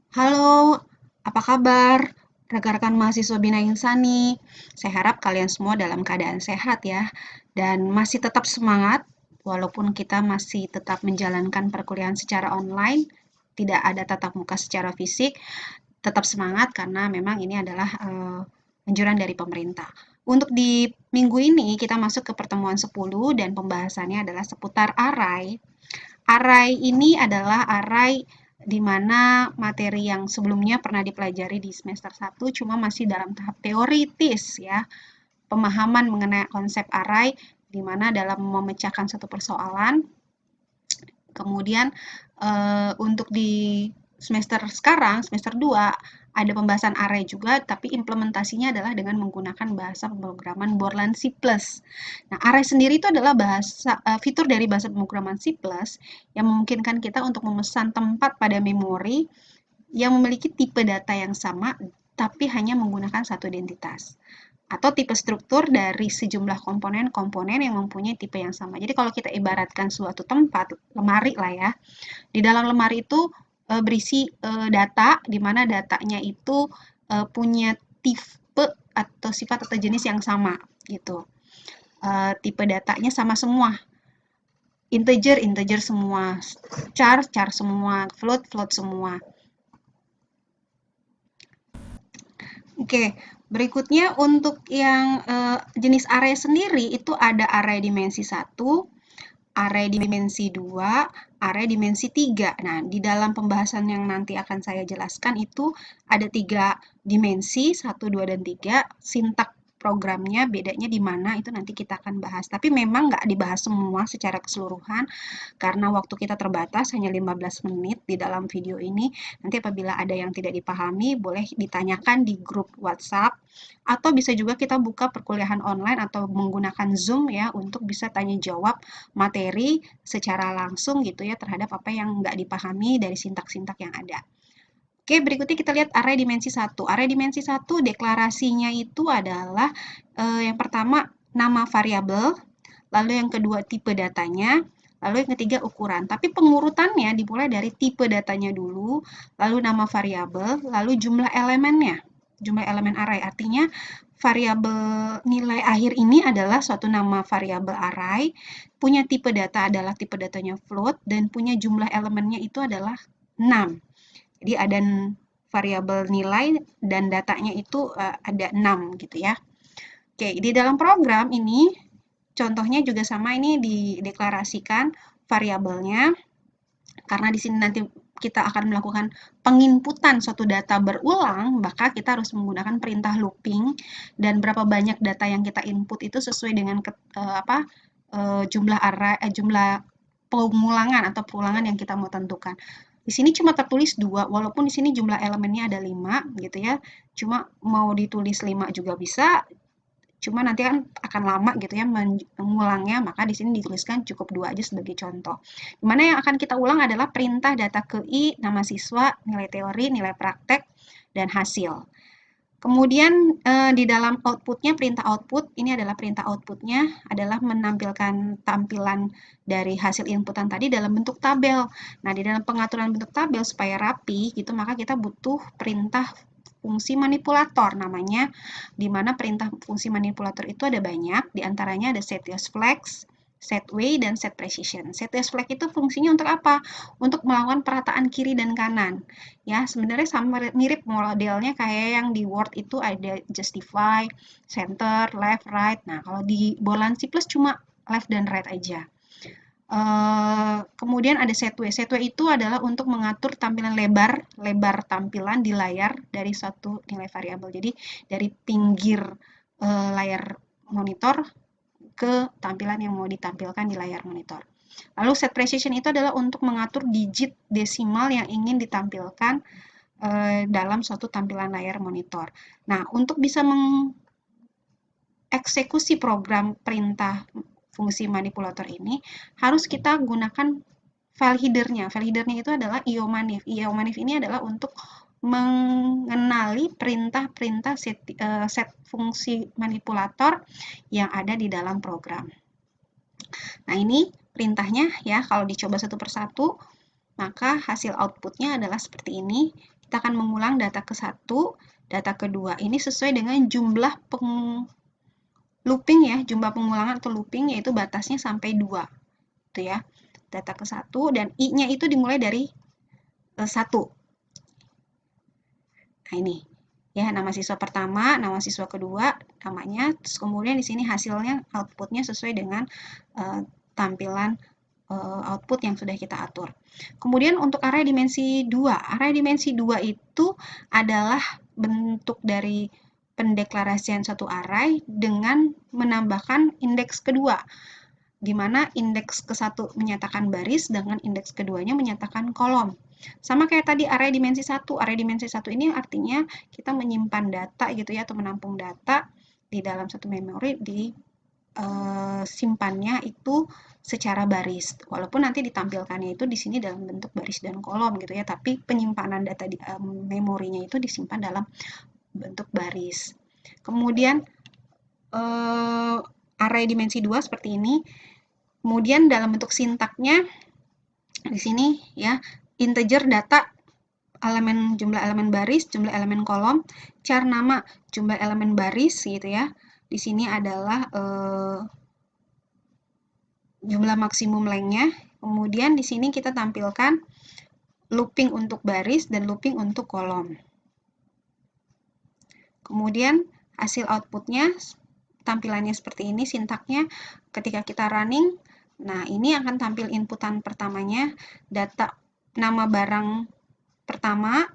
Halo, apa kabar? Rekan-rekan mahasiswa Bina Insani. Saya harap kalian semua dalam keadaan sehat ya, dan masih tetap semangat walaupun kita masih tetap menjalankan perkuliahan secara online, tidak ada tatap muka secara fisik, tetap semangat karena memang ini adalah anjuran dari pemerintah. Untuk di minggu ini kita masuk ke pertemuan 10 dan pembahasannya adalah seputar array. Array ini adalah array di mana materi yang sebelumnya pernah dipelajari di semester 1 cuma masih dalam tahap teoritis ya. Pemahaman mengenai konsep array di mana dalam memecahkan satu persoalan. Kemudian untuk di semester sekarang, semester 2, ada pembahasan array juga, tapi implementasinya adalah dengan menggunakan bahasa pemrograman Borland C++. Nah, array sendiri itu adalah fitur dari bahasa pemrograman C++ yang memungkinkan kita untuk memesan tempat pada memori yang memiliki tipe data yang sama, tapi hanya menggunakan satu identitas atau tipe struktur dari sejumlah komponen-komponen yang mempunyai tipe yang sama. Jadi kalau kita ibaratkan suatu tempat, lemari lah ya, di dalam lemari itu berisi data, di mana datanya itu punya tipe atau sifat atau jenis yang sama gitu. Tipe datanya sama semua, integer integer semua, char char semua, float float semua. Oke, berikutnya untuk yang jenis array sendiri itu ada array dimensi 1, array dimensi 2, array dimensi 3. Nah, di dalam pembahasan yang nanti akan saya jelaskan itu ada 3 dimensi, 1, 2, dan 3. Sintak programnya bedanya di mana itu nanti kita akan bahas. Tapi memang nggak dibahas semua secara keseluruhan karena waktu kita terbatas hanya 15 menit di dalam video ini. Nanti apabila ada yang tidak dipahami boleh ditanyakan di grup WhatsApp atau bisa juga kita buka perkuliahan online atau menggunakan Zoom ya untuk bisa tanya jawab materi secara langsung gitu ya terhadap apa yang nggak dipahami dari sintak-sintak yang ada. Oke, berikutnya kita lihat array dimensi 1. Array dimensi 1 deklarasinya itu adalah yang pertama nama variabel, lalu yang kedua tipe datanya, lalu yang ketiga ukuran. Tapi pengurutannya dimulai dari tipe datanya dulu, lalu nama variabel, lalu jumlah elemennya. Jumlah elemen array artinya variabel nilai akhir ini adalah suatu nama variabel array, punya tipe data adalah tipe datanya float, dan punya jumlah elemennya itu adalah 6. Jadi ada variabel nilai dan datanya itu ada 6 gitu ya. Oke, di dalam program ini contohnya juga sama, ini dideklarasikan variabelnya karena di sini nanti kita akan melakukan penginputan suatu data berulang, maka kita harus menggunakan perintah looping dan berapa banyak data yang kita input itu sesuai dengan jumlah array jumlah pengulangan atau perulangan yang kita mau tentukan. Di sini cuma tertulis 2, walaupun di sini jumlah elemennya ada 5 gitu ya. Cuma mau ditulis 5 juga bisa, cuma nanti kan akan lama gitu ya mengulangnya, maka di sini dituliskan cukup 2 aja sebagai contoh. Dimana yang akan kita ulang adalah perintah data KI, nama siswa, nilai teori, nilai praktek, dan hasil. Kemudian di dalam outputnya, perintah output, ini adalah perintah outputnya adalah menampilkan tampilan dari hasil inputan tadi dalam bentuk tabel. Nah, di dalam pengaturan bentuk tabel supaya rapi gitu, maka kita butuh perintah fungsi manipulator namanya, di mana perintah fungsi manipulator itu ada banyak, diantaranya ada setUseFlex, setWay, dan setPrecision. setUseFlex itu fungsinya untuk apa? Untuk melakukan perataan kiri dan kanan. Ya, sebenarnya sama mirip modelnya kayak yang di Word itu ada justify, center, left, right. Nah, kalau di Borland C++ cuma left dan right aja. Kemudian ada setway. Setway itu adalah untuk mengatur tampilan lebar tampilan di layar dari suatu nilai variabel. Jadi dari pinggir layar monitor ke tampilan yang mau ditampilkan di layar monitor. Lalu set precision itu adalah untuk mengatur digit desimal yang ingin ditampilkan dalam suatu tampilan layar monitor. Nah, untuk bisa mengeksekusi program perintah fungsi manipulator ini, harus kita gunakan file header-nya. File header-nya itu adalah iomanif. Iomanif ini adalah untuk mengenali perintah-perintah set fungsi manipulator yang ada di dalam program. Nah, ini perintahnya ya, kalau dicoba satu persatu, maka hasil outputnya adalah seperti ini. kita akan mengulang data ke-1, data kedua. Ini sesuai dengan jumlah looping ya, jumlah pengulangan atau looping, yaitu batasnya sampai 2. Itu ya, data ke-1 dan I-nya itu dimulai dari 1. Nah, ini ya, nama siswa pertama, nama siswa kedua, namanya, terus kemudian di sini hasilnya, outputnya sesuai dengan tampilan output yang sudah kita atur. Kemudian untuk array dimensi 2. Array dimensi 2 itu adalah bentuk dari pendeklarasian suatu array dengan menambahkan indeks kedua, di mana indeks ke-1 menyatakan baris dengan indeks keduanya menyatakan kolom. Sama kayak tadi array dimensi 1. Array dimensi 1 ini artinya kita menyimpan data gitu ya, atau menampung data di dalam satu memori, simpannya itu secara baris. Walaupun nanti ditampilkannya itu di sini dalam bentuk baris dan kolom gitu ya, tapi penyimpanan data di memorinya itu disimpan dalam bentuk baris. Kemudian array dimensi 2 seperti ini. Kemudian dalam bentuk sintaknya di sini ya, integer data, elemen, jumlah elemen baris, jumlah elemen kolom, char nama, jumlah elemen baris gitu ya. Di sini adalah jumlah maksimum lengthnya. Kemudian di sini kita tampilkan looping untuk baris dan looping untuk kolom. Kemudian hasil outputnya tampilannya seperti ini, sintaknya ketika kita running. Nah, ini akan tampil inputan pertamanya, data nama barang pertama,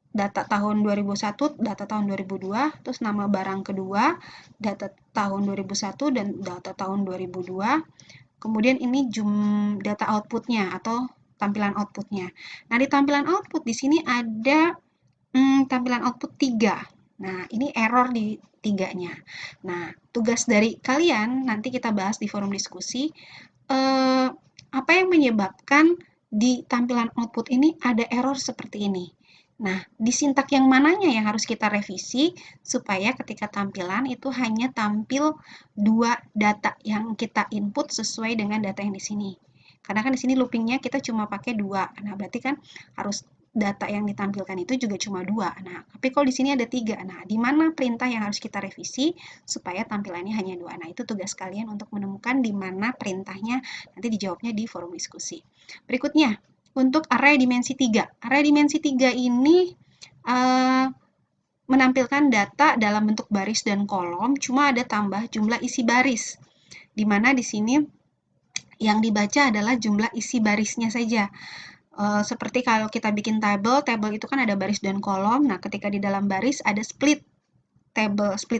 data tahun 2001, data tahun 2002, terus nama barang kedua, data tahun 2001 dan data tahun 2002. Kemudian ini data outputnya atau tampilan outputnya. Nah, di tampilan output di sini ada tampilan output 3. Nah, ini error di 3-nya. Nah, tugas dari kalian nanti kita bahas di forum diskusi, apa yang menyebabkan di tampilan output ini ada error seperti ini. Nah, di sintak yang mananya yang harus kita revisi supaya ketika tampilan itu hanya tampil 2 data yang kita input sesuai dengan data yang di sini. Karena kan di sini loopingnya kita cuma pakai 2. Nah, berarti kan harus data yang ditampilkan itu juga cuma 2. Nah, tapi kalau di sini ada 3. Nah, di mana perintah yang harus kita revisi supaya tampilannya hanya 2. Nah, itu tugas kalian untuk menemukan di mana perintahnya, nanti dijawabnya di forum diskusi. Berikutnya, untuk array dimensi 3. Array dimensi 3 ini menampilkan data dalam bentuk baris dan kolom, cuma ada tambah jumlah isi baris. Di mana di sini yang dibaca adalah jumlah isi barisnya saja. Seperti kalau kita bikin table itu kan ada baris dan kolom. Nah, ketika di dalam baris ada split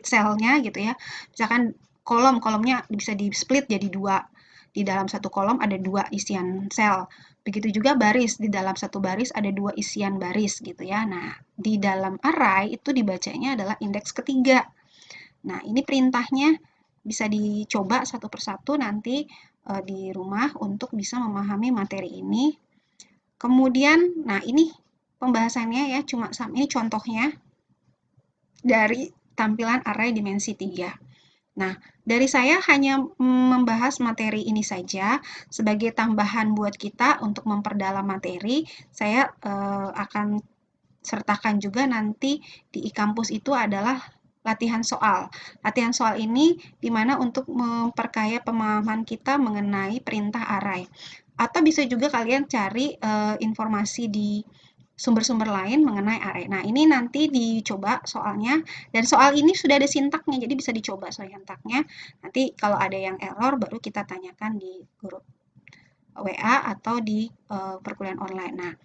cell-nya gitu ya. Misalkan kolomnya bisa di split jadi 2. Di dalam satu kolom ada 2 isian sel. Begitu juga baris, di dalam satu baris ada 2 isian baris gitu ya. Nah, di dalam array itu dibacanya adalah indeks ketiga. Nah, ini perintahnya bisa dicoba satu persatu nanti di rumah untuk bisa memahami materi ini. Kemudian, nah ini pembahasannya ya, ini contohnya dari tampilan array dimensi 3. Nah, dari saya hanya membahas materi ini saja sebagai tambahan buat kita untuk memperdalam materi. Saya akan sertakan juga nanti di e-kampus itu adalah latihan soal. Latihan soal ini dimana untuk memperkaya pemahaman kita mengenai perintah array. Atau bisa juga kalian cari informasi di sumber-sumber lain mengenai array. Nah, ini nanti dicoba soalnya, dan soal ini sudah ada sintaknya, jadi bisa dicoba soal sintaknya. Nanti kalau ada yang error, baru kita tanyakan di grup WA atau di perkuliahan online. Nah,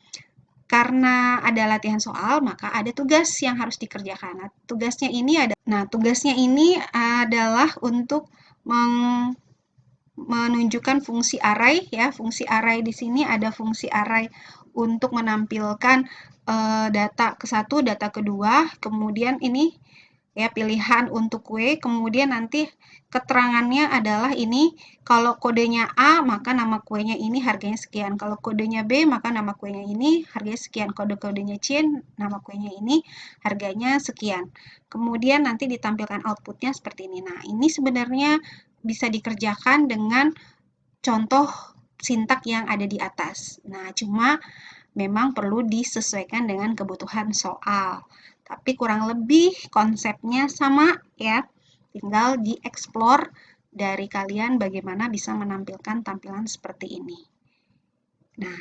karena ada latihan soal, maka ada tugas yang harus dikerjakan. Nah, tugasnya ini adalah untuk menunjukkan fungsi array ya. Fungsi array di sini ada fungsi array untuk menampilkan data ke-1, data kedua, kemudian ini ya pilihan untuk kue, kemudian nanti keterangannya adalah ini, kalau kodenya A maka nama kuenya ini harganya sekian, kalau kodenya B maka nama kuenya ini harganya sekian, kodenya C nama kuenya ini harganya sekian. Kemudian nanti ditampilkan outputnya seperti ini. Nah, ini sebenarnya bisa dikerjakan dengan contoh sintak yang ada di atas. Nah, cuma memang perlu disesuaikan dengan kebutuhan soal. Tapi kurang lebih konsepnya sama ya, tinggal dieksplor dari kalian bagaimana bisa menampilkan tampilan seperti ini. Nah,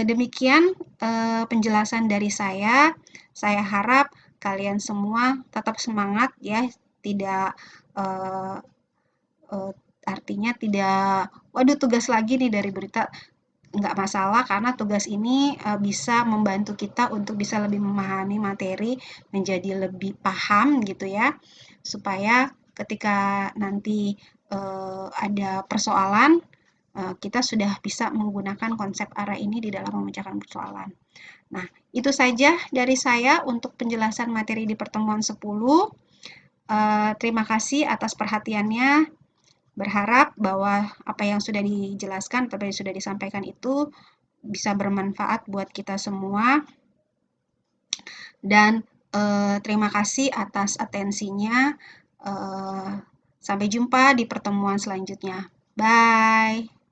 demikian penjelasan dari saya. Saya harap kalian semua tetap semangat ya, tidak artinya tidak, waduh tugas lagi nih dari berita. Nggak masalah karena tugas ini bisa membantu kita untuk bisa lebih memahami materi, menjadi lebih paham gitu ya, supaya ketika nanti ada persoalan, kita sudah bisa menggunakan konsep array ini di dalam memecahkan persoalan. Nah, itu saja dari saya untuk penjelasan materi di pertemuan 10. Terima kasih atas perhatiannya. Berharap bahwa apa yang sudah dijelaskan, apa yang sudah disampaikan itu bisa bermanfaat buat kita semua. Dan terima kasih atas atensinya. Sampai jumpa di pertemuan selanjutnya. Bye.